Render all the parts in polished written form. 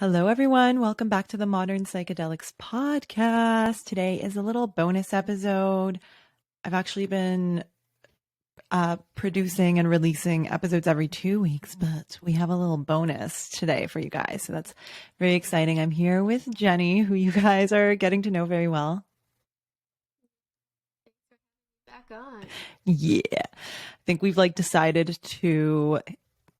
Hello, everyone. Welcome back to the Modern Psychedelics podcast. Today is a little bonus episode. I've actually been producing and releasing episodes every 2 weeks, but we have a little bonus today for you guys. So that's very exciting. I'm here with Jenny, who you guys are getting to know very well. Back on. Yeah. I think we've decided to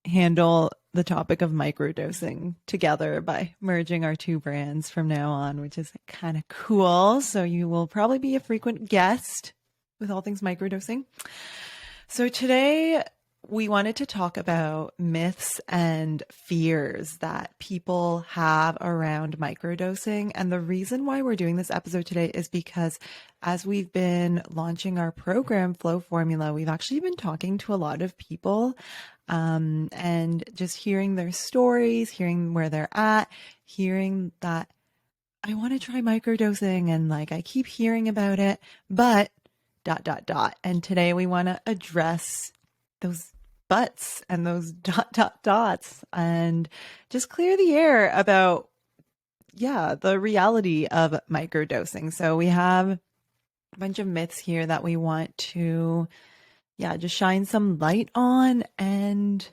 handle the topic of microdosing together by merging our two brands from now on, which is kind of cool. So you will probably be a frequent guest with all things microdosing. So today we wanted to talk about myths and fears that people have around microdosing. And the reason why we're doing this episode today is because as we've been launching our program, Flow Formula, we've actually been talking to a lot of people and just hearing their stories, hearing where they're at, hearing that I want to try microdosing and I keep hearing about it, but ... And today we want to address those buts and those ... and just clear the air about, the reality of microdosing. So we have a bunch of myths here that we want to, just shine some light on and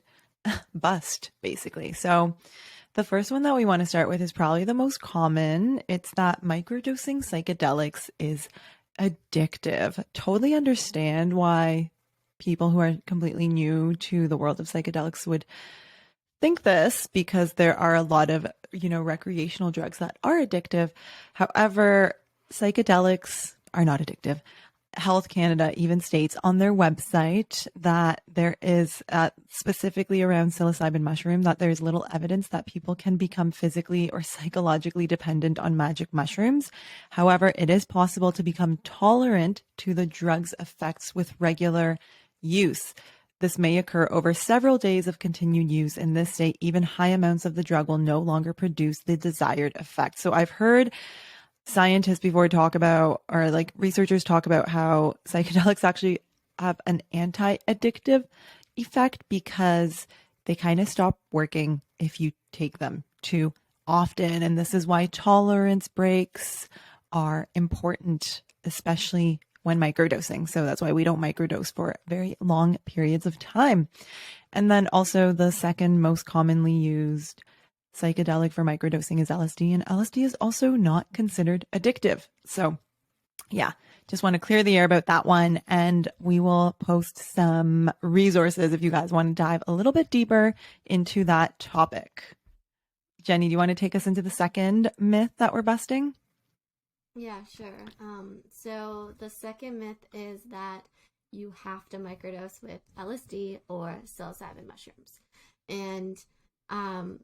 bust, basically. So the first one that we want to start with is probably the most common. It's that microdosing psychedelics is addictive. Totally understand why people who are completely new to the world of psychedelics would think this, because there are a lot of, recreational drugs that are addictive. However, psychedelics are not addictive. Health Canada even states on their website that there is specifically around psilocybin mushroom that there's little evidence that people can become physically or psychologically dependent on magic mushrooms. However, it is possible to become tolerant to the drug's effects with regular use. This may occur over several days of continued use. In this state, even high amounts of the drug will no longer produce the desired effect. So I've heard scientists before talk about, or researchers talk about, how psychedelics actually have an anti-addictive effect because they kind of stop working if you take them too often. And this is why tolerance breaks are important, especially when microdosing. So that's why we don't microdose for very long periods of time. And then also the second most commonly used psychedelic for microdosing is LSD, and LSD is also not considered addictive. So just want to clear the air about that one, and we will post some resources if you guys want to dive a little bit deeper into that topic. Jenny, do you want to take us into the second myth that we're busting? Yeah, sure. So the second myth is that you have to microdose with LSD or psilocybin mushrooms. And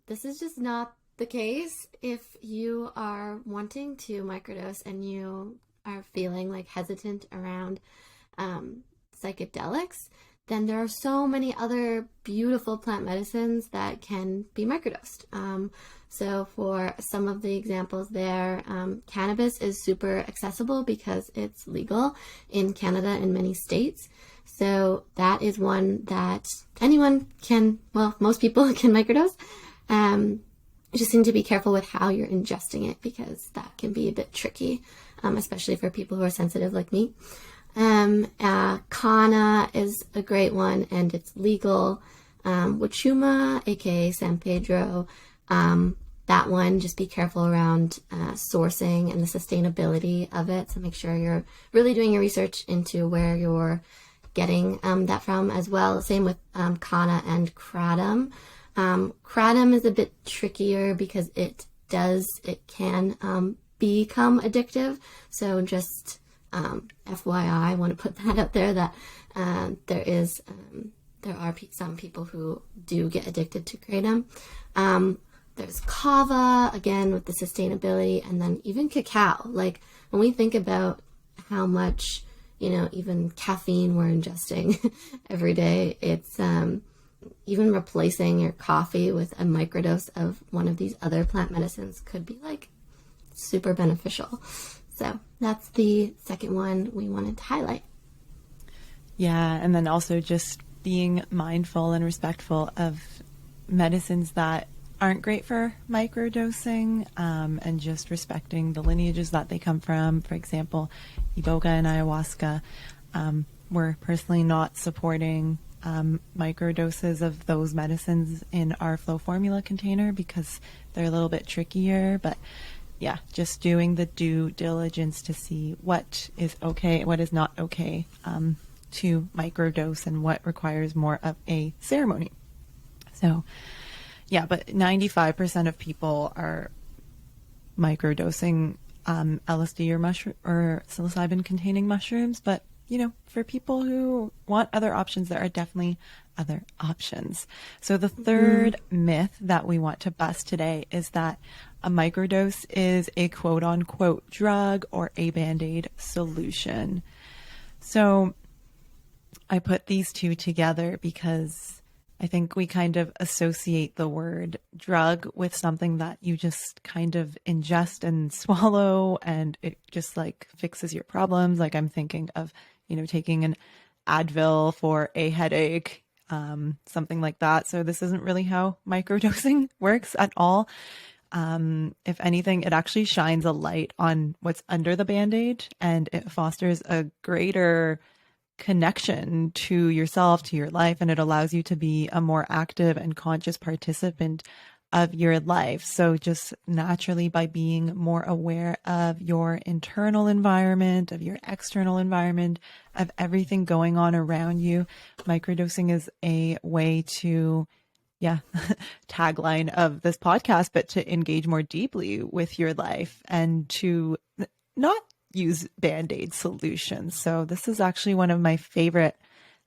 this is just not the case. If you are wanting to microdose and you are feeling hesitant around psychedelics, then there are so many other beautiful plant medicines that can be microdosed. So for some of the examples there, cannabis is super accessible because it's legal in Canada and many states. So that is one that anyone can, most people can microdose. You just need to be careful with how you're ingesting it, because that can be a bit tricky, especially for people who are sensitive like me. Kana is a great one, and it's legal. Wachuma, aka San Pedro, that one, just be careful around sourcing and the sustainability of it. So make sure you're really doing your research into where you're getting that from as well. Same with Kana and Kratom. Kratom is a bit trickier because it can become addictive. So just FYI, I want to put that out there, that there are some people who do get addicted to kratom. There's kava, again, with the sustainability, and then even cacao. When we think about how much, even caffeine we're ingesting every day, it's even replacing your coffee with a microdose of one of these other plant medicines could be super beneficial. So that's the second one we wanted to highlight. Yeah, and then also just being mindful and respectful of medicines that aren't great for microdosing, and just respecting the lineages that they come from. For example, iboga and ayahuasca. We're personally not supporting microdoses of those medicines in our flow formula container because they're a little bit trickier. But yeah, just doing the due diligence to see what is okay, what is not okay to microdose, and what requires more of a ceremony. So yeah, but 95% of people are microdosing LSD or psilocybin containing mushrooms. But you know, for people who want other options, there are definitely other options. So the third myth that we want to bust today is that a microdose is a quote unquote drug or a bandaid solution. So I put these two together because I think we kind of associate the word drug with something that you just kind of ingest and swallow and it just like fixes your problems. Like I'm thinking of, you know, taking an Advil for a headache, something like that. So this isn't really how microdosing works at all. If anything, it actually shines a light on what's under the Band-Aid, and it fosters a greater connection to yourself, to your life, and it allows you to be a more active and conscious participant of your life. So just naturally, by being more aware of your internal environment, of your external environment, of everything going on around you, microdosing is a way to, yeah, tagline of this podcast, but to engage more deeply with your life and to not use Band-Aid solutions. So this is actually one of my favorite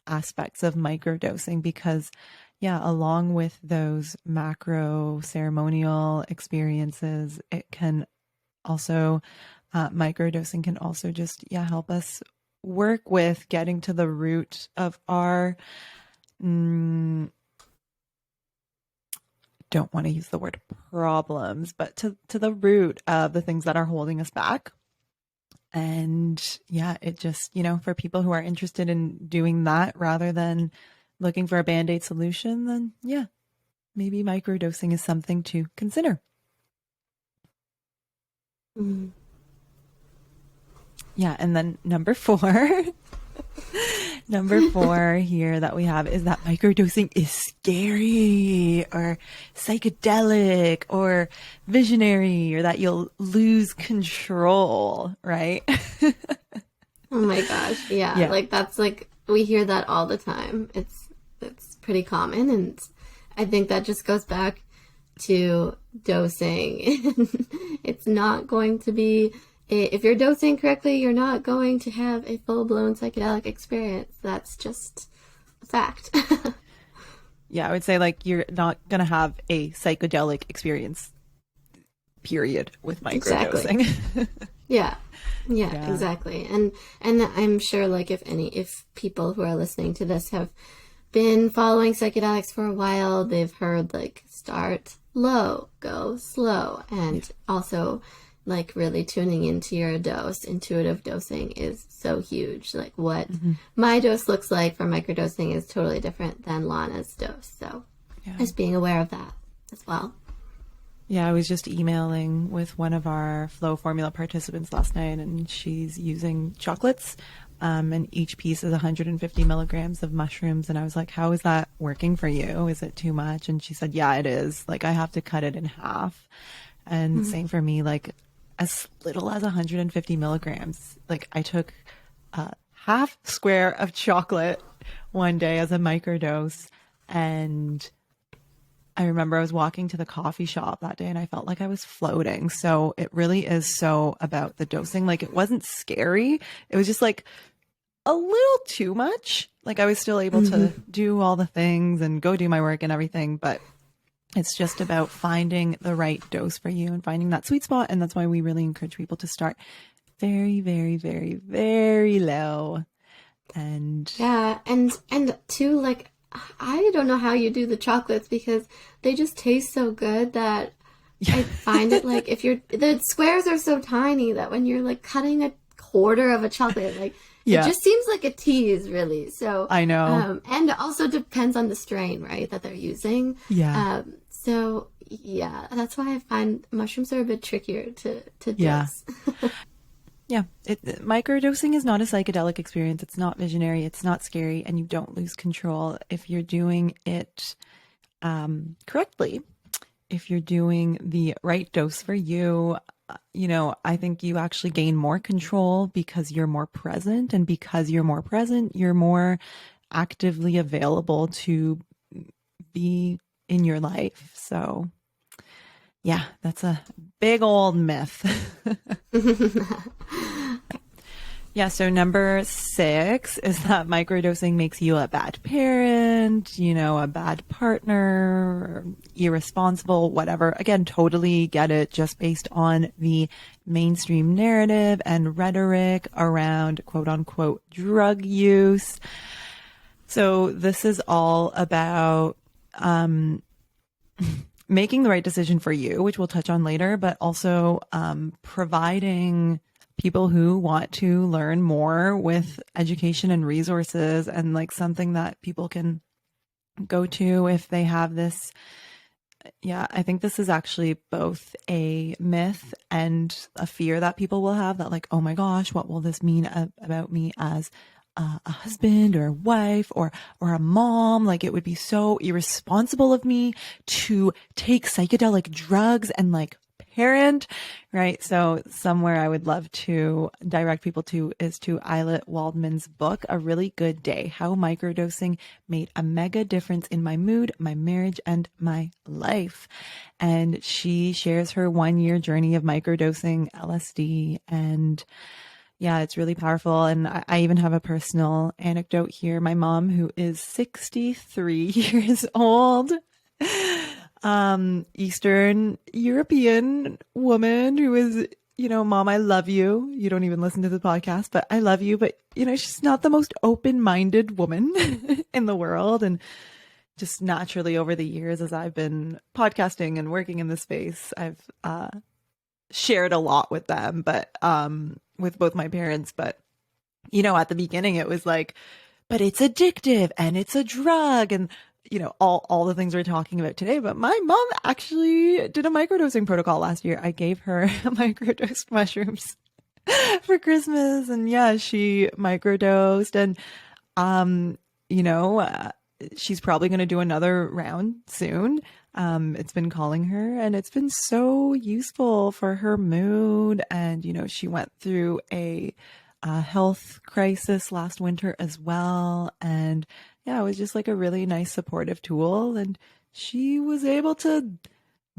aspects of microdosing because, yeah, along with those macro ceremonial experiences, it can also, microdosing can also just, yeah, help us work with getting to the root of our, don't want to use the word problems, but to the root of the things that are holding us back. And yeah, it just, you know, for people who are interested in doing that rather than looking for a Band-Aid solution, then yeah, maybe microdosing is something to consider. Yeah, and then number four here that we have is that microdosing is scary or psychedelic or visionary, or that you'll lose control, right? Oh my gosh, yeah. Like that's like we hear that all the time. It's pretty common, and I think that just goes back to dosing. It's not going to be, if you're dosing correctly, you're not going to have a full-blown psychedelic experience. That's just a fact. Yeah, I would say like you're not going to have a psychedelic experience, period, with microdosing. Exactly. Yeah, exactly. And I'm sure like if people who are listening to this have been following psychedelics for a while, they've heard like start low, go slow, and also like really tuning into your dose. Intuitive dosing is so huge. Like what my dose looks like for microdosing is totally different than Lana's dose. So just being aware of that as well. Yeah, I was just emailing with one of our flow formula participants last night, and she's using chocolates, and each piece is 150 milligrams of mushrooms. And I was like, how is that working for you? Is it too much? And she said, yeah, it is. Like I have to cut it in half. And same for me, like as little as 150 milligrams. Like I took a half square of chocolate one day as a microdose, and I remember I was walking to the coffee shop that day and I felt like I was floating. So it really is so about the dosing. Like it wasn't scary. It was just like a little too much. Like I was still able to do all the things and go do my work and everything, but it's just about finding the right dose for you and finding that sweet spot. And that's why we really encourage people to start very, very, very, very low. And yeah, and too, like, I don't know how you do the chocolates because they just taste so good that I find it like the squares are so tiny that when you're like cutting a quarter of a chocolate, like it just seems like a tease, really. So I know. And it also depends on the strain, right, that they're using. Yeah. So Yeah, that's why I find mushrooms are a bit trickier to Yeah. dose. Yeah. Microdosing is not a psychedelic experience. It's not visionary. It's not scary. And you don't lose control if you're doing it correctly. If you're doing the right dose for you, I think you actually gain more control because you're more present. And because you're more present, you're more actively available to be in your life. So, yeah, that's a big old myth. Yeah, so number 6 is that microdosing makes you a bad parent, a bad partner, irresponsible, whatever. Again, totally get it, just based on the mainstream narrative and rhetoric around quote unquote drug use. So this is all about making the right decision for you, which we'll touch on later, but also providing people who want to learn more with education and resources, and like something that people can go to if they have this. Yeah, I think this is actually both a myth and a fear that people will have, that like, oh my gosh, what will this mean about me as a husband or a wife or a mom? Like, it would be so irresponsible of me to take psychedelic drugs and like parent, right? So somewhere I would love to direct people to is to Islet Waldman's book, A Really Good Day: How Microdosing Made a Mega Difference in My Mood, My Marriage, and My Life. And she shares her 1-year journey of microdosing LSD, and yeah, it's really powerful. And I even have a personal anecdote here. My mom, who is 63 years old, Eastern European woman who is, Mom, I love you. You don't even listen to the podcast, but I love you. But, she's not the most open-minded woman in the world. And just naturally over the years, as I've been podcasting and working in this space, I've shared a lot with them, but with both my parents. But, at the beginning, it was like, but it's addictive and it's a drug, and all the things we're talking about today. But my mom actually did a microdosing protocol last year. I gave her microdosed mushrooms for Christmas, and yeah, she microdosed, and she's probably going to do another round soon. It's been calling her, and it's been so useful for her mood. And she went through a health crisis last winter as well, and yeah, it was just like a really nice supportive tool, and she was able to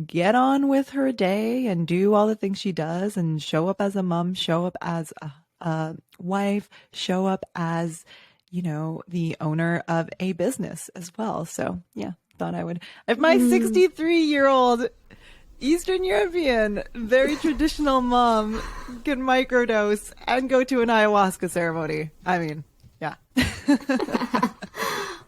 get on with her day and do all the things she does, and show up as a mom, show up as a wife, show up as the owner of a business as well. So yeah, thought I would, if my 63-year-old Eastern European, very traditional mom can microdose and go to an ayahuasca ceremony. I mean, yeah.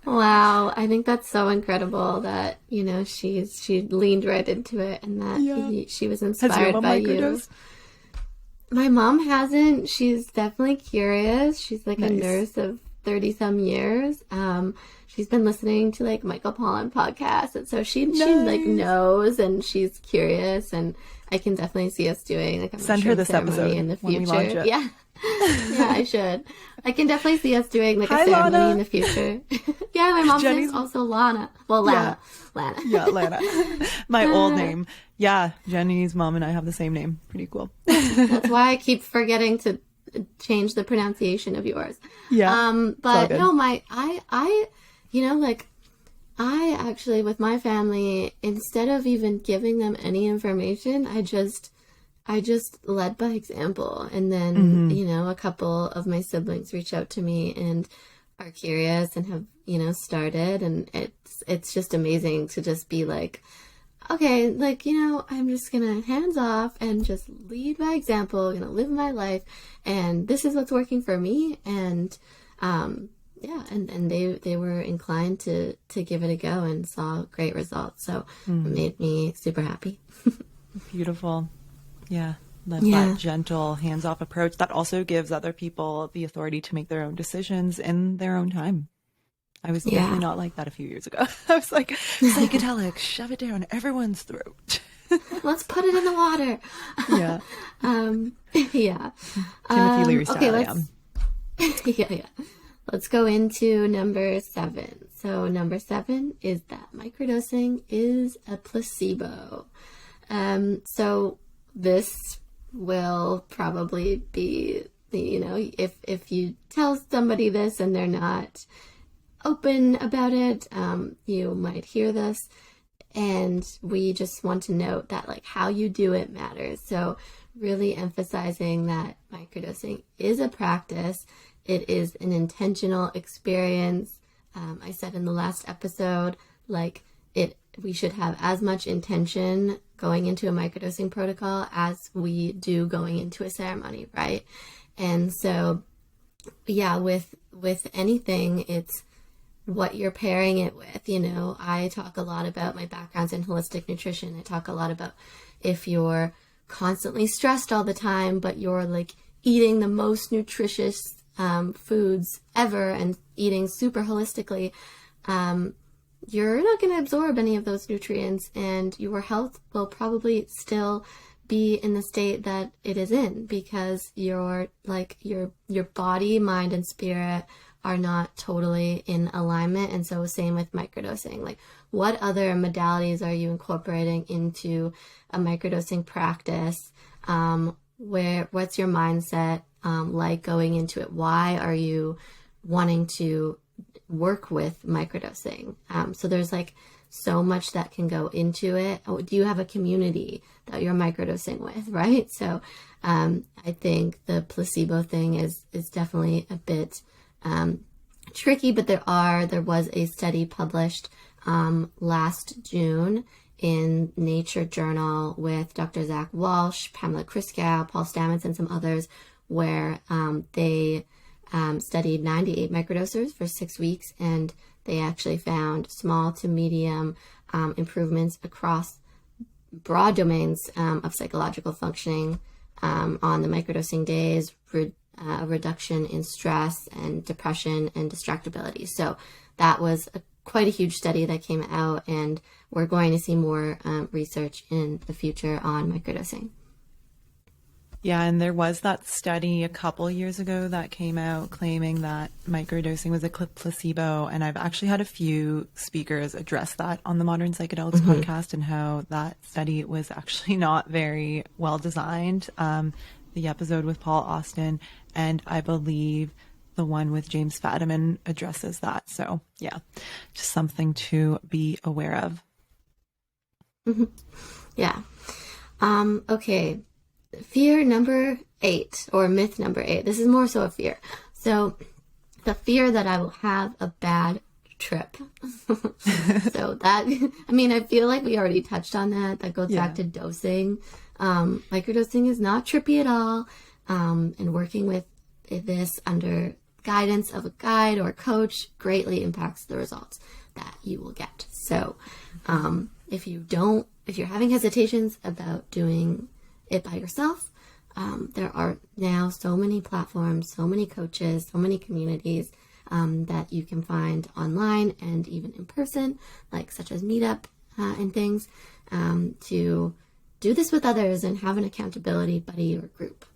Wow, I think that's so incredible that she leaned right into it, and that she was inspired Has your mom by microdosed? you. My mom hasn't. She's definitely curious. She's like Nice. a nurse of 30 some years. She's been listening to like Michael Pollan podcasts, and so she like knows, and she's curious, and I can definitely see us doing like a Send her mushroom this ceremony episode in the when we launch future. it. Yeah. Yeah, I should. I can definitely see us doing like a Hi, ceremony Lana. in the future. Yeah, my mom's Jenny's- name's also Lana. Well, Lana. Lana. Yeah, Lana. My old name. Yeah, Jenny's mom and I have the same name. Pretty cool. That's why I keep forgetting to change the pronunciation of yours. Yeah. But good. no, I actually, with my family, instead of even giving them any information, I just led by example. And then, a couple of my siblings reach out to me and are curious and have, started. And it's just amazing to just be like, okay, like, I'm just gonna hands off and just lead by example, gonna live my life, and this is what's working for me. And yeah, and they were inclined to give it a go and saw great results. So it made me super happy. Beautiful. Yeah. That gentle, hands-off approach that also gives other people the authority to make their own decisions in their own time. I was Yeah. definitely not like that a few years ago. I was like, psychedelics, shove it down everyone's throat. Let's put it in the water. Yeah. Yeah. Timothy Leary Okay, style, yeah. yeah. Let's go into number 7. So number 7 is that microdosing is a placebo. So this will probably be, if you tell somebody this and they're not open about it, you might hear this. And we just want to note that like how you do it matters. So really emphasizing that microdosing is a practice. It is an intentional experience. I said in the last episode, we should have as much intention going into a microdosing protocol as we do going into a ceremony, right? And so, yeah, with anything, it's what you're pairing it with. I talk a lot about my background's in holistic nutrition. I talk a lot about if you're constantly stressed all the time, but you're like eating the most nutritious foods ever and eating super holistically, you're not going to absorb any of those nutrients, and your health will probably still be in the state that it is in, because your body, mind, and spirit are not totally in alignment. And so same with microdosing. Like, what other modalities are you incorporating into a microdosing practice? What's your mindset like going into it? Why are you wanting to work with microdosing? So there's like so much that can go into it. Do you have a community that you're microdosing with, right? So I think the placebo thing is definitely a bit tricky, but there was a study published last June in Nature Journal with Dr. Zach Walsh, Pamela Kriskow, Paul Stamets, and some others, where they studied 98 microdosers for 6 weeks, and they actually found small to medium improvements across broad domains of psychological functioning on the microdosing days, a reduction in stress and depression and distractibility. So that was quite a huge study that came out, and we're going to see more research in the future on microdosing. Yeah, and there was that study a couple years ago that came out claiming that microdosing was a placebo, and I've actually had a few speakers address that on the Modern Psychedelics podcast, and how that study was actually not very well designed. The episode with Paul Austin, and I believe the one with James Fadiman addresses that. So yeah, just something to be aware of. Yeah. Okay. Fear number 8, or myth number 8. This is more so a fear. So the fear that I will have a bad trip. So that, I feel like we already touched on that. That goes back to dosing. Microdosing is not trippy at all. And working with this under guidance of a guide or a coach greatly impacts the results that you will get. So if you're having hesitations about doing it by yourself, there are now so many platforms, so many coaches, so many communities that you can find online and even in person, like such as Meetup and things, to do this with others and have an accountability buddy or group.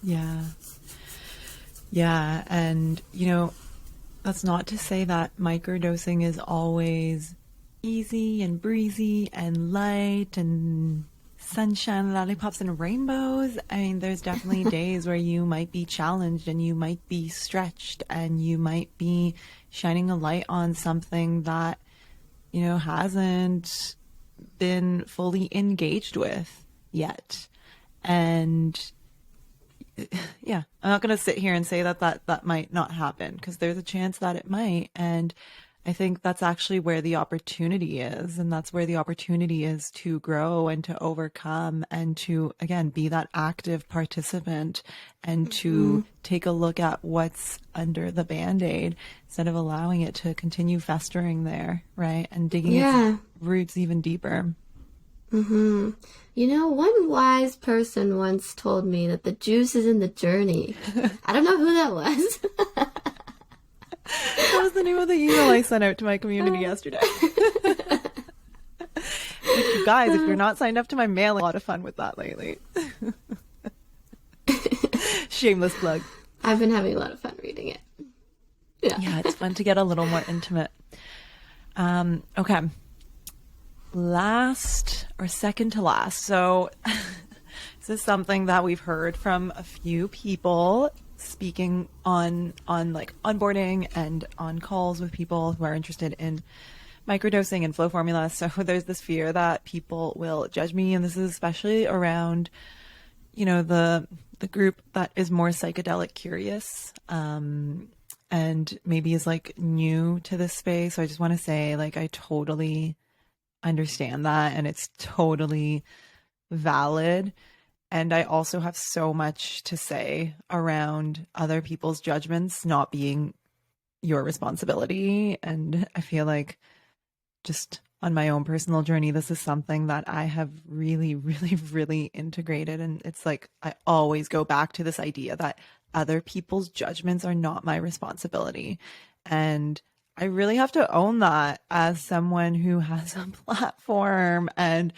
Yeah, and that's not to say that microdosing is always easy and breezy and light and sunshine, lollipops, and rainbows. There's definitely days where you might be challenged and you might be stretched and you might be shining a light on something that, hasn't been fully engaged with yet. And yeah, I'm not going to sit here and say that might not happen, because there's a chance that it might. And I think that's actually where the opportunity is. And that's where the opportunity is to grow and to overcome and to, again, be that active participant and to take a look at what's under the Band-Aid instead of allowing it to continue festering there, right? And digging its roots even deeper. One wise person once told me that the juice is in the journey. I don't know who that was. That was the name of the email I sent out to my community yesterday. You guys, if you're not signed up to my mailing, a lot of fun with that lately. Shameless plug. I've been having a lot of fun reading it. Yeah, it's fun to get a little more intimate. Okay. Last or second to last. So this is something that we've heard from a few people speaking on like onboarding and on calls with people who are interested in microdosing and flow formula. So there's this fear that people will judge me, and this is especially around, you know, the group that is more psychedelic curious, and maybe is like new to this space. So I just want to say, like, I totally understand that, and it's totally valid. And I also have so much to say around other people's judgments not being your responsibility. And I feel like, just on my own personal journey, this is something that I have really, really, really integrated. And it's like, I always go back to this idea that other people's judgments are not my responsibility. And I really have to own that as someone who has a platform and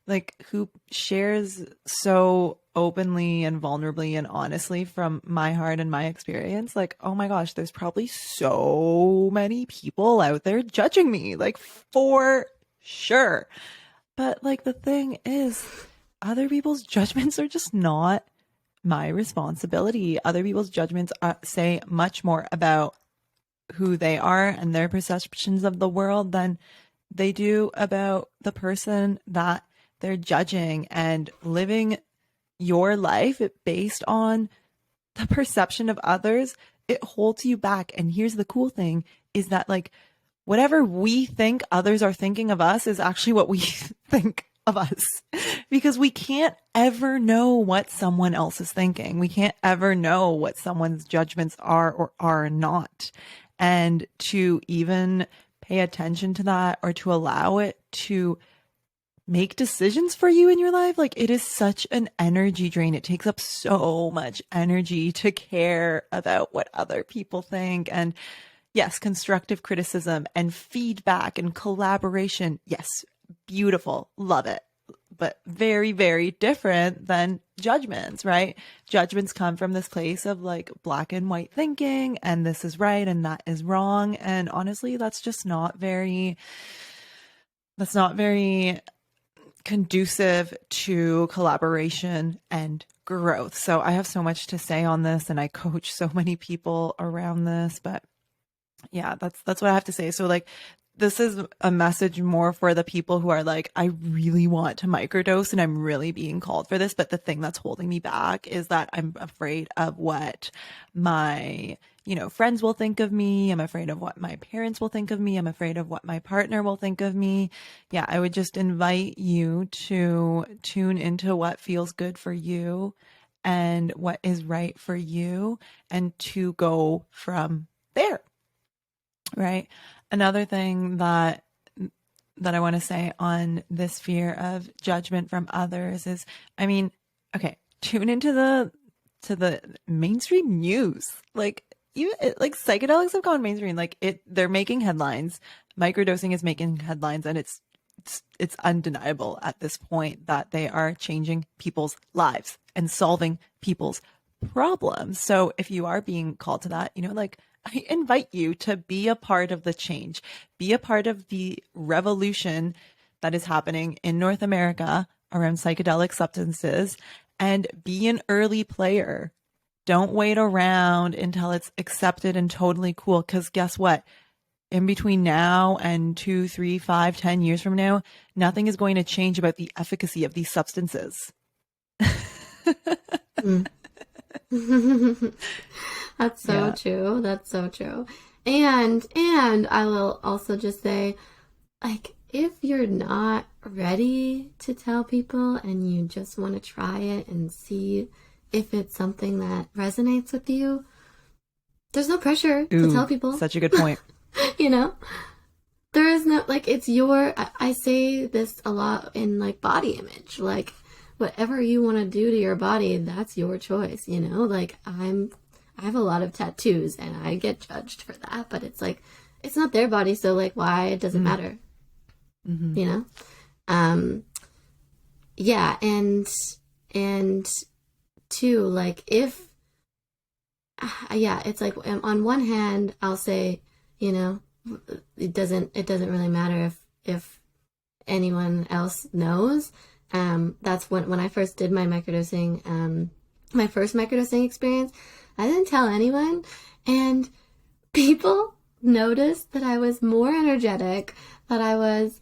like who shares so openly and vulnerably and honestly from my heart and my experience. Like, oh my gosh, there's probably so many people out there judging me, like, for sure. But like, the thing is, other people's judgments are just not my responsibility. Other people's judgments say much more about who they are and their perceptions of the world than they do about the person that they're judging. And living your life based on the perception of others, it holds you back. And here's the cool thing is that, like, whatever we think others are thinking of us is actually what we think of us, because we can't ever know what someone else is thinking. We can't ever know what someone's judgments are or are not. And to even pay attention to that, or to allow it to make decisions for you in your life, like, it is such an energy drain. It takes up so much energy to care about what other people think. And yes, constructive criticism and feedback and collaboration, yes, beautiful, love it, but very, very different than judgments, right? Judgments come from this place of like black and white thinking, and this is right and that is wrong. And honestly, that's not very conducive to collaboration and growth. So I have so much to say on this, and I coach so many people around this, but yeah, that's what I have to say. So like, this is a message more for the people who are like, I really want to microdose and I'm really being called for this. But the thing that's holding me back is that I'm afraid of what my, friends will think of me. I'm afraid of what my parents will think of me. I'm afraid of what my partner will think of me. Yeah, I would just invite you to tune into what feels good for you and what is right for you, and to go from there. Right. Another thing that I want to say on this fear of judgment from others is, okay, tune into the mainstream news. Like, psychedelics have gone mainstream. Like, they're making headlines. Microdosing is making headlines, and it's undeniable at this point that they are changing people's lives and solving people's problems. So if you are being called to that, I invite you to be a part of the change, be a part of the revolution that is happening in North America around psychedelic substances, and be an early player. Don't wait around until it's accepted and totally cool. Because guess what? In between now and 2, 3, 5, 10 years from now, nothing is going to change about the efficacy of these substances. That's so true. That's so true. And I will also just say, like, if you're not ready to tell people and you just want to try it and see if it's something that resonates with you, there's no pressure to tell people. Such a good point. There is no, like, it's I say this a lot in like body image, like, whatever you want to do to your body, that's your choice, like, I have a lot of tattoos and I get judged for that, but it's like, it's not their body, so like why it doesn't matter, Mm-hmm. you know? Yeah, and two, like if yeah, it's like on one hand I'll say, you know, it doesn't really matter if anyone else knows. That's when I first did my microdosing, my first microdosing experience. I didn't tell anyone, and people noticed that I was more energetic, that I was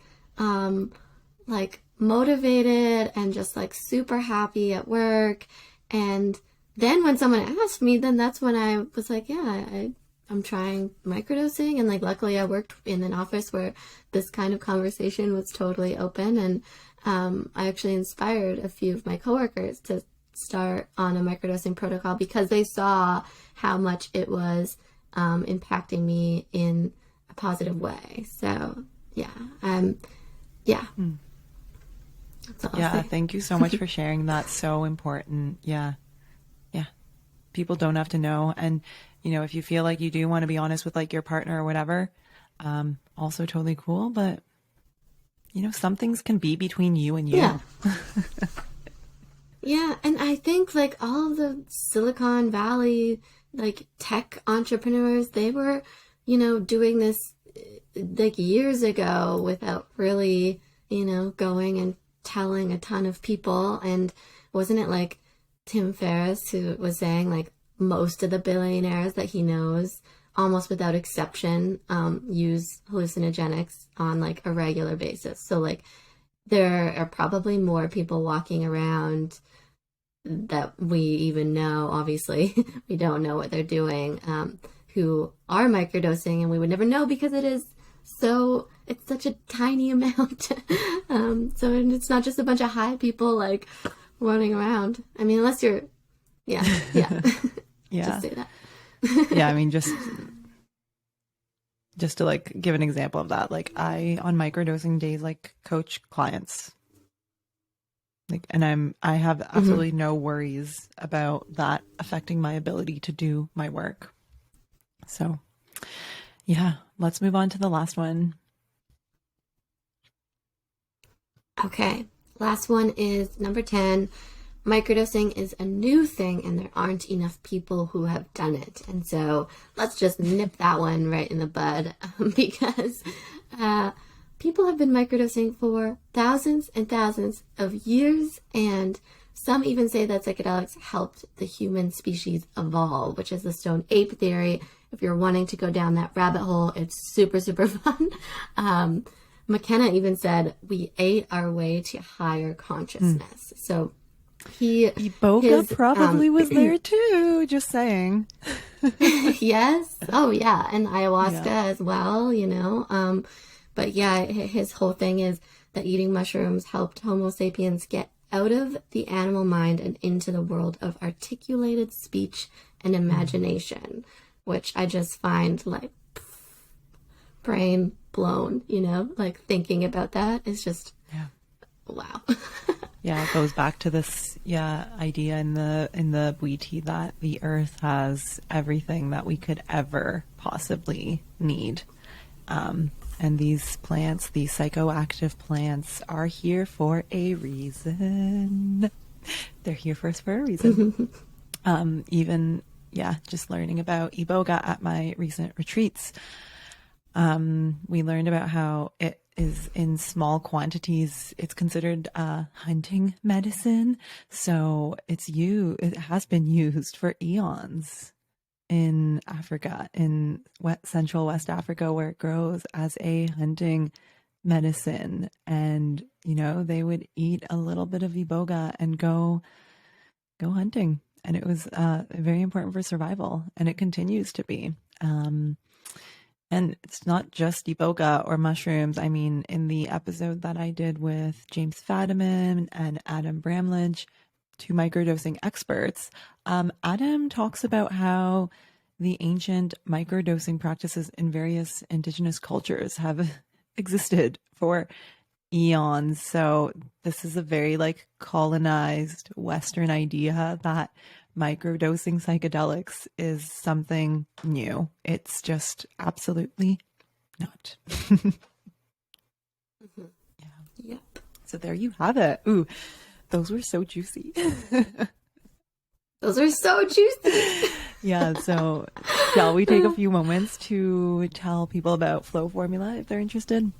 like motivated and just like super happy at work. And then when someone asked me, then that's when I was like, yeah, I'm trying microdosing. And like, luckily I worked in an office where this kind of conversation was totally open. And I actually inspired a few of my coworkers to start on a microdosing protocol because they saw how much it was impacting me in a positive way. So yeah, yeah. That's all I'll Yeah, say. thank you so much for sharing. That's so important. Yeah. Yeah. People don't have to know. And, you know, if you feel like you do want to be honest with like your partner or whatever, also totally cool. But, you know, some things can be between you and Yeah. you. Yeah, and I think like all of the Silicon Valley like tech entrepreneurs, they were, you know, doing this like years ago without really, you know, going and telling a ton of people. And wasn't it like Tim Ferriss who was saying like most of the billionaires that he knows, almost without exception, use hallucinogenics on like a regular basis. So like there are probably more people walking around that we even know, obviously, we don't know what they're doing, who are microdosing, and we would never know because it's such a tiny amount. So it's not just a bunch of high people like running around. I mean, unless you're, yeah, yeah, Yeah. just say that. Yeah. I mean, just to like give an example of that, like I, on microdosing days, like coach clients. Like, and I have Mm-hmm. absolutely no worries about that affecting my ability to do my work. So, yeah, let's move on to the last one. Okay, last one is number 10. Microdosing is a new thing and there aren't enough people who have done it. And so let's just nip that one right in the bud because people have been microdosing for thousands and thousands of years. And some even say that psychedelics helped the human species evolve, which is the stone ape theory. If you're wanting to go down that rabbit hole, it's super, super fun. McKenna even said we ate our way to higher consciousness. So Iboga his probably was there too, just saying. yes, oh yeah, and ayahuasca Yeah. as well, you know. But yeah, his whole thing is that eating mushrooms helped Homo sapiens get out of the animal mind and into the world of articulated speech and imagination, which I just find like brain blown, you know, like thinking about that is just Yeah. wow. Yeah, it goes back to this, idea in the Wheatie that the earth has everything that we could ever possibly need. And these plants, these psychoactive plants, are here for a reason. They're here for us for a reason. Even, just learning about Iboga at my recent retreats. We learned about how it is in small quantities. It's considered hunting medicine. So it has been used for eons in Africa, in Central West Africa, where it grows as a hunting medicine. And, you know, they would eat a little bit of iboga and go hunting. And it was very important for survival, and it continues to be. And it's not just iboga or mushrooms. I mean, in the episode that I did with James Fadiman and Adam Bramlage, two microdosing experts, Adam talks about how the ancient microdosing practices in various indigenous cultures have existed for eons. So this is a very like colonized Western idea that microdosing psychedelics is something new. It's just absolutely not. Mm-hmm. Yeah. Yep. So there you have it. Ooh, those were so juicy. Those are so juicy. Yeah. So shall we take a few moments to tell people about Flow Formula if they're interested?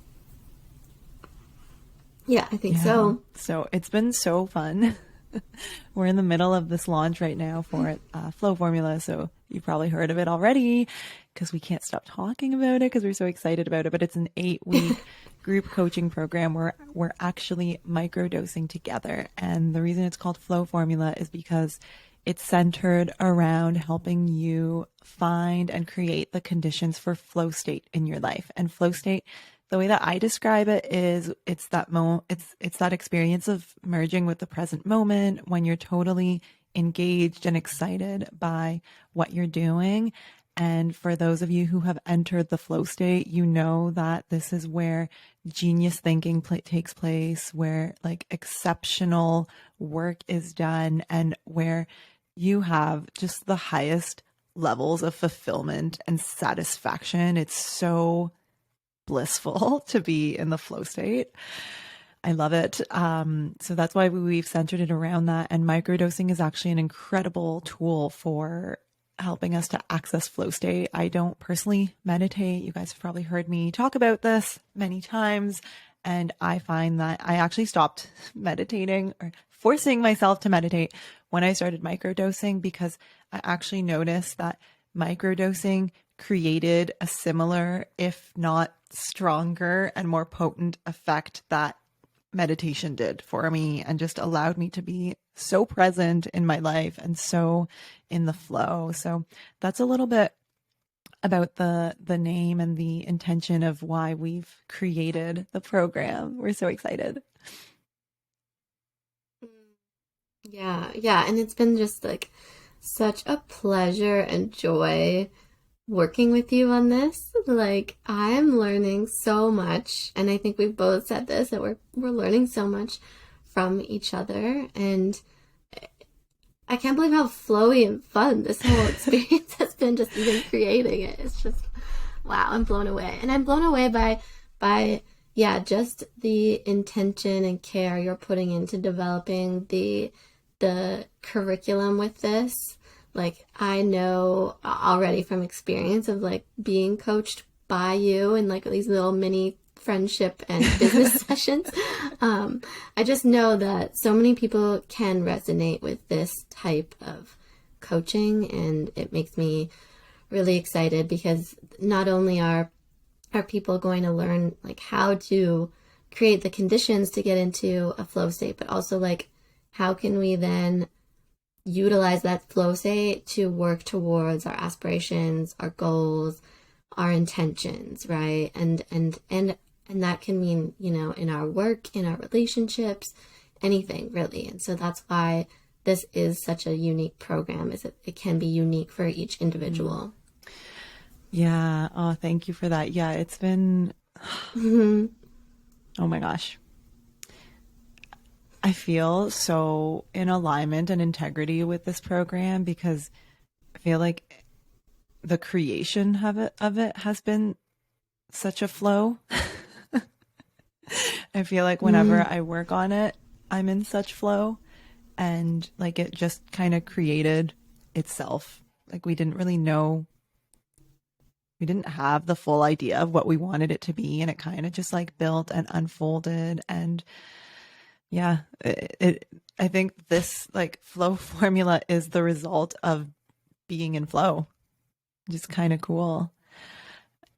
Yeah, I think Yeah. so. So it's been so fun. We're in the middle of this launch right now for Flow Formula. So you've probably heard of it already because we can't stop talking about it because we're so excited about it. But it's an 8-week group coaching program where we're actually microdosing together. And the reason it's called Flow Formula is because it's centered around helping you find and create the conditions for flow state in your life. And flow state, the way that I describe it is it's it's that experience of merging with the present moment when you're totally engaged and excited by what you're doing. And for those of you who have entered the flow state, you know that this is where genius thinking takes place, where like exceptional work is done, and where you have just the highest levels of fulfillment and satisfaction. It's so blissful to be in the flow state. I love it. So that's why we've centered it around that. And microdosing is actually an incredible tool for helping us to access flow state. I don't personally meditate. You guys have probably heard me talk about this many times. And I find that I actually stopped meditating or forcing myself to meditate when I started microdosing because I actually noticed that microdosing created a similar, if not stronger and more potent effect that meditation did for me and just allowed me to be so present in my life and so in the flow. So that's a little bit about the name and the intention of why we've created the program. We're so excited. Yeah, and it's been just like such a pleasure and joy working with you on this. Like I'm learning so much, and I think we've both said this that we're learning so much from each other, and I can't believe how flowy and fun this whole experience has been just even creating it. It's just wow, I'm blown away. And I'm blown away by yeah, just the intention and care you're putting into developing the curriculum with this. Like I know already from experience of like being coached by you and like these little mini friendship and business sessions. I just know that so many people can resonate with this type of coaching, and it makes me really excited because not only are people going to learn like how to create the conditions to get into a flow state, but also like how can we then utilize that flow state to work towards our aspirations, our goals, our intentions, right? And that can mean, you know, in our work, in our relationships, anything really. And so that's why this is such a unique program, is it can be unique for each individual. Yeah. Oh, thank you for that. Yeah, it's been, Mm-hmm. oh my gosh. I feel so in alignment and integrity with this program because I feel like the creation of it has been such a flow. I feel like whenever I work on it, I'm in such flow, and like it just kind of created itself. Like we didn't really know, we didn't have the full idea of what we wanted it to be, and it kind of just like built and unfolded. And yeah, I think this like flow formula is the result of being in flow. Just kind of cool.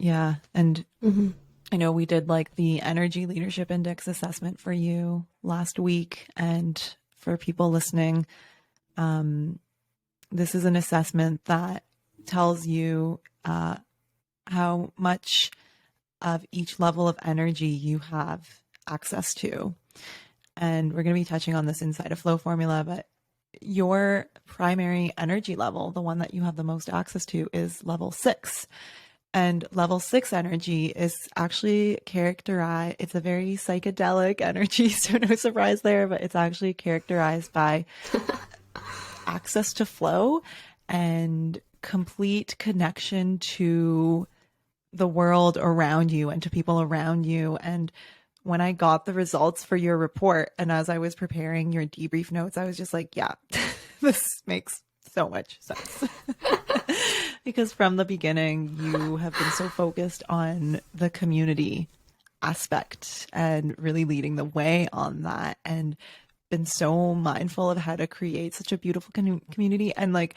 Yeah. And Mm-hmm. I know we did like the energy leadership index assessment for you last week. And for people listening, this is an assessment that tells you how much of each level of energy you have access to. And we're going to be touching on this inside of Flow Formula, but your primary energy level, the one that you have the most access to, is level 6. And level 6 energy is actually characterized, it's a very psychedelic energy, so no surprise there, but it's actually characterized by access to flow and complete connection to the world around you and to people around you. And when I got the results for your report, and as I was preparing your debrief notes, I was just like, yeah, this makes so much sense. Because from the beginning, you have been so focused on the community aspect and really leading the way on that, and been so mindful of how to create such a beautiful community. And like,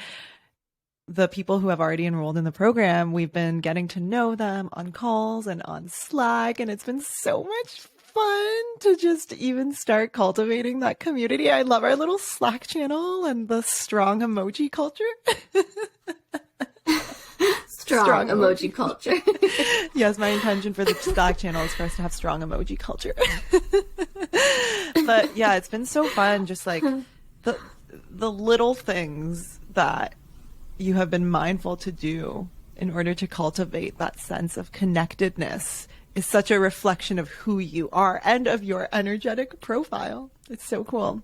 the people who have already enrolled in the program, we've been getting to know them on calls and on Slack, and it's been so much fun to just even start cultivating that community. I love our little Slack channel and the strong emoji culture. Strong emoji culture. Yes, my intention for the Slack channel is for us to have strong emoji culture. But yeah, it's been so fun, just like the little things that you have been mindful to do in order to cultivate that sense of connectedness is such a reflection of who you are and of your energetic profile. It's so cool.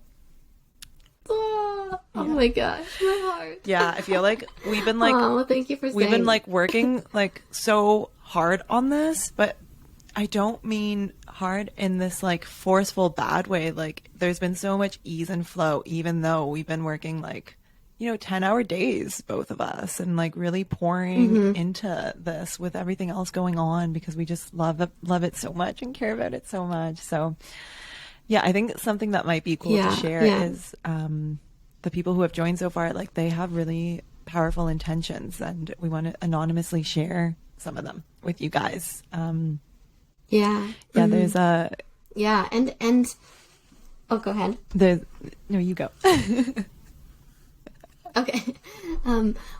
Oh my gosh, my heart. Yeah, I feel like we've been like, well, thank you for saying. We've been like working like so hard on this, but I don't mean hard in this like forceful bad way. Like, there's been so much ease and flow, even though we've been working like, 10-hour days, both of us, and like really pouring into this with everything else going on, because we just love it so much and care about it so much. So yeah, I think something that might be cool to share is the people who have joined so far, like, they have really powerful intentions, and we want to anonymously share some of them with you guys. There's a and oh, go ahead. No, you go. Okay.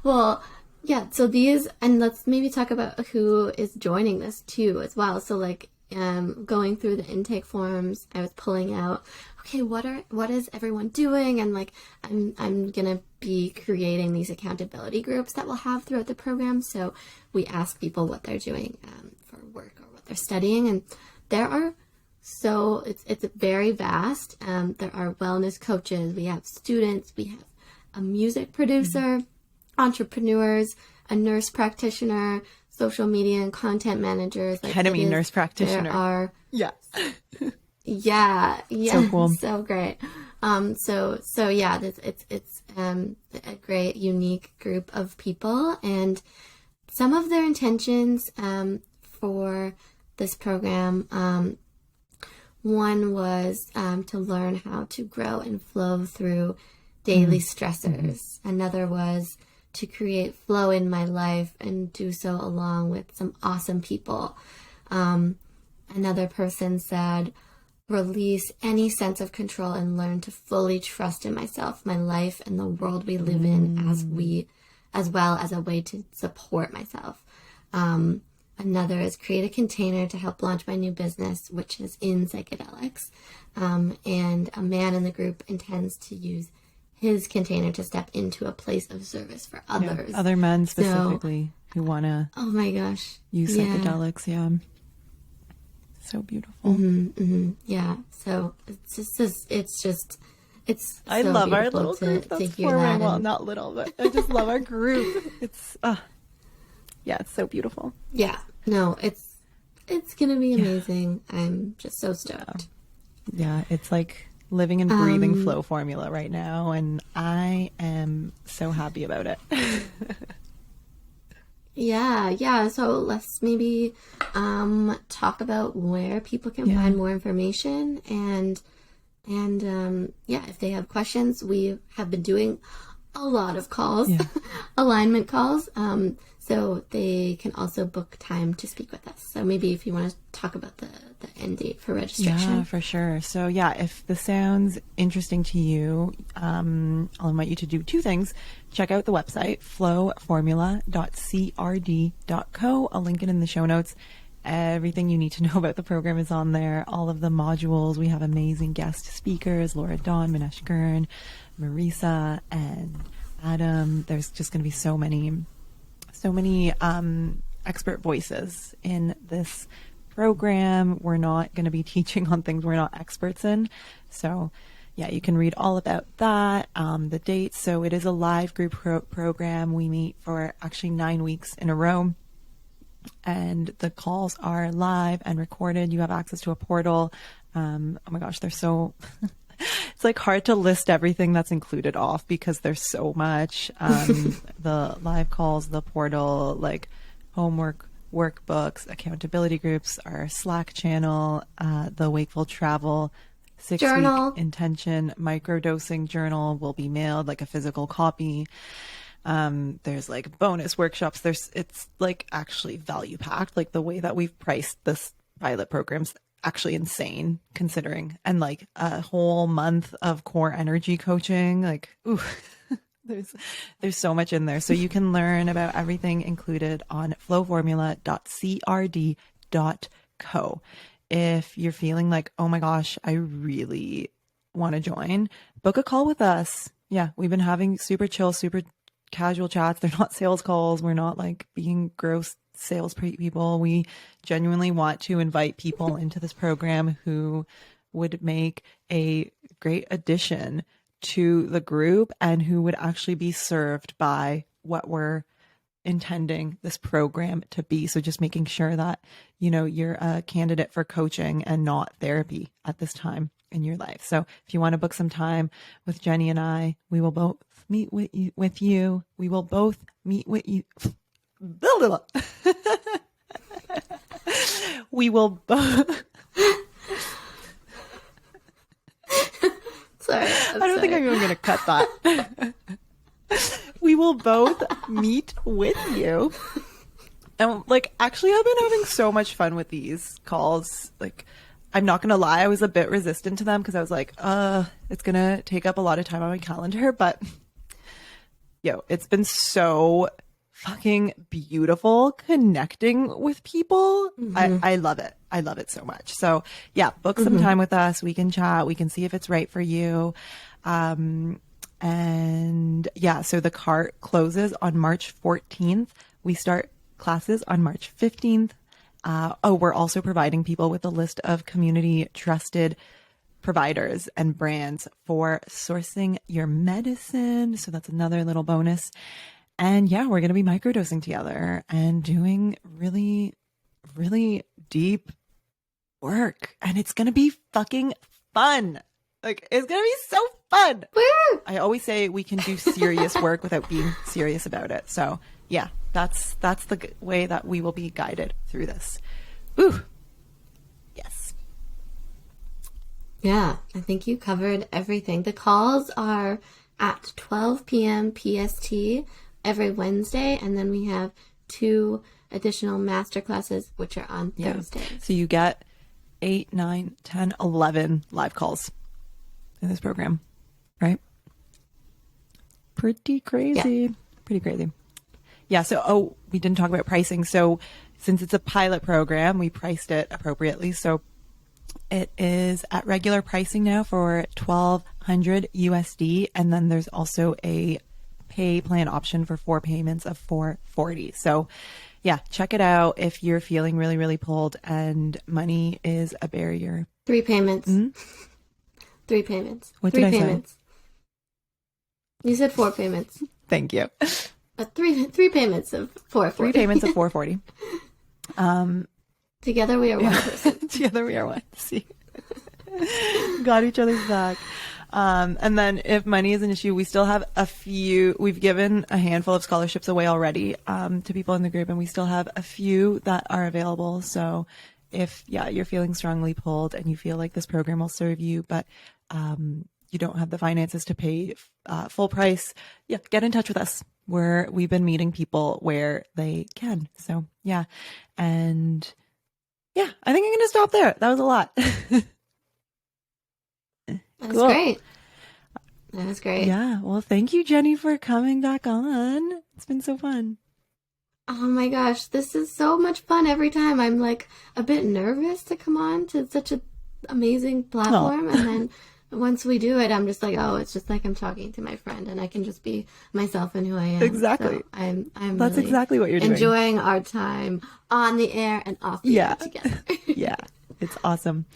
Well, yeah, so these, and let's maybe talk about who is joining this too as well. So like, going through the intake forms, I was pulling out, okay, what is everyone doing? And like, I'm gonna be creating these accountability groups that we'll have throughout the program. So we ask people what they're doing for work or what they're studying, and there are it's very vast. There are wellness coaches, we have students, we have a music producer, entrepreneurs, a nurse practitioner, social media and content managers. Like, Ketamine nurse practitioner. There are, yeah, so cool, so great. So yeah, it's a great, unique group of people, and some of their intentions for this program. One was to learn how to grow and flow through daily stressors. Another was to create flow in my life and do so along with some awesome people. Another person said, release any sense of control and learn to fully trust in myself, my life, and the world we live in, as well as a way to support myself. Another is create a container to help launch my new business, which is in psychedelics. And a man in the group intends to use his container to step into a place of service for others. Yeah, other men specifically who want to oh my gosh, use psychedelics. Yeah. So beautiful. Yeah. So it's I so love our beautiful little group to that's hear forming. that. Well, not little, but I just love our group. It's it's so beautiful. Yeah. No, it's gonna be amazing. I'm just so stoked. Yeah, it's like living and breathing flow formula right now, and I am so happy about it. Yeah. So let's maybe talk about where people can find more information, and if they have questions. We have been doing a lot of calls, alignment calls, so they can also book time to speak with us. So maybe if you want to talk about the end date for registration. Yeah, for sure. So yeah, if this sounds interesting to you, I'll invite you to do two things. Check out the website, flowformula.crd.co. I'll link it in the show notes. Everything you need to know about the program is on there. All of the modules. We have amazing guest speakers, Laura Dawn, Minesh Gurn, Marisa, and Adam. There's just going to be so many expert voices in this program. We're not going to be teaching on things we're not experts in. So yeah, you can read all about that, the dates. So it is a live group program. We meet for actually 9 weeks in a row. and the calls are live and recorded. You have access to a portal. Oh my gosh, they're so it's like hard to list everything that's included off because there's so much. The live calls, the portal, like homework, workbooks, accountability groups, our Slack channel, the Wakeful Travel 6-week intention microdosing journal will be mailed, like a physical copy. There's like bonus workshops. It's like actually value packed. Like the way that we've priced this pilot program's actually insane considering, and like a whole month of core energy coaching. Like, ooh, there's so much in there. So you can learn about everything included on flowformula.crd.co. If you're feeling like, oh my gosh, I really want to join, book a call with us. Yeah, we've been having super chill, super casual chats. They're not sales calls. We're not like being gross sales people. We genuinely want to invite people into this program who would make a great addition to the group and who would actually be served by what we're intending this program to be. So just making sure that, you know, you're a candidate for coaching and not therapy at this time in your life. So if you want to book some time with Jenny and I, we will both meet with you. We will both meet with you. We will both. Sorry. I don't think I'm even going to cut that. We will both meet with you. And like, actually, I've been having so much fun with these calls. Like, I'm not going to lie. I was a bit resistant to them because I was like, it's going to take up a lot of time on my calendar. But it's been so fucking beautiful connecting with people. I love it. I love it so much. So yeah, book some time with us. We can chat. We can see if it's right for you. And yeah, so the cart closes on March 14th. We start classes on March 15th. We're also providing people with a list of community trusted providers and brands for sourcing your medicine. So that's another little bonus. And yeah, we're going to be microdosing together and doing really, really deep work. And it's going to be fucking fun. Like, it's going to be so fun. Woo! I always say we can do serious work without being serious about it. So yeah, that's the way that we will be guided through this. Ooh. Yes. Yeah, I think you covered everything. The calls are at 12 p.m. PST every Wednesday, and then we have 2 additional master classes, which are on Thursdays. So you get 8, 9, 10, 11 live calls in this program, right? Pretty crazy. Yeah. Pretty crazy. Yeah. So, we didn't talk about pricing. So since it's a pilot program, we priced it appropriately. So it is at regular pricing now for $1,200 USD. And then there's also a pay plan option for 4 payments of $440. So yeah, check it out if you're feeling really, really pulled and money is a barrier. 3 payments. 3 payments. What 3 did I payments. say? You said 4 payments. Thank you. 3 payments of 440. 3 payments of 440. Together we are one person. Together we are one. See, got each other's back. And then if money is an issue, we still have we've given a handful of scholarships away already, to people in the group, and we still have a few that are available. So if, you're feeling strongly pulled and you feel like this program will serve you, but, you don't have the finances to pay, full price, get in touch with us. We've been meeting people where they can. So yeah. And yeah, I think I'm going to stop there. That was a lot. That's great. That was great. Yeah. Well, thank you, Jenny, for coming back on. It's been so fun. Oh my gosh, this is so much fun every time. I'm like a bit nervous to come on to such an amazing platform. And then once we do it, I'm just like, it's just like I'm talking to my friend and I can just be myself and who I am. Exactly. So I'm That's really exactly what you're doing. Enjoying our time on the air and off the air together. Yeah. It's awesome.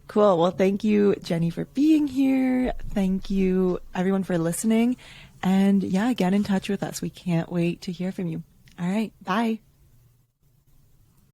Cool. Well, thank you, Jenny, for being here. Thank you, everyone, for listening. And get in touch with us. We can't wait to hear from you. All right. Bye.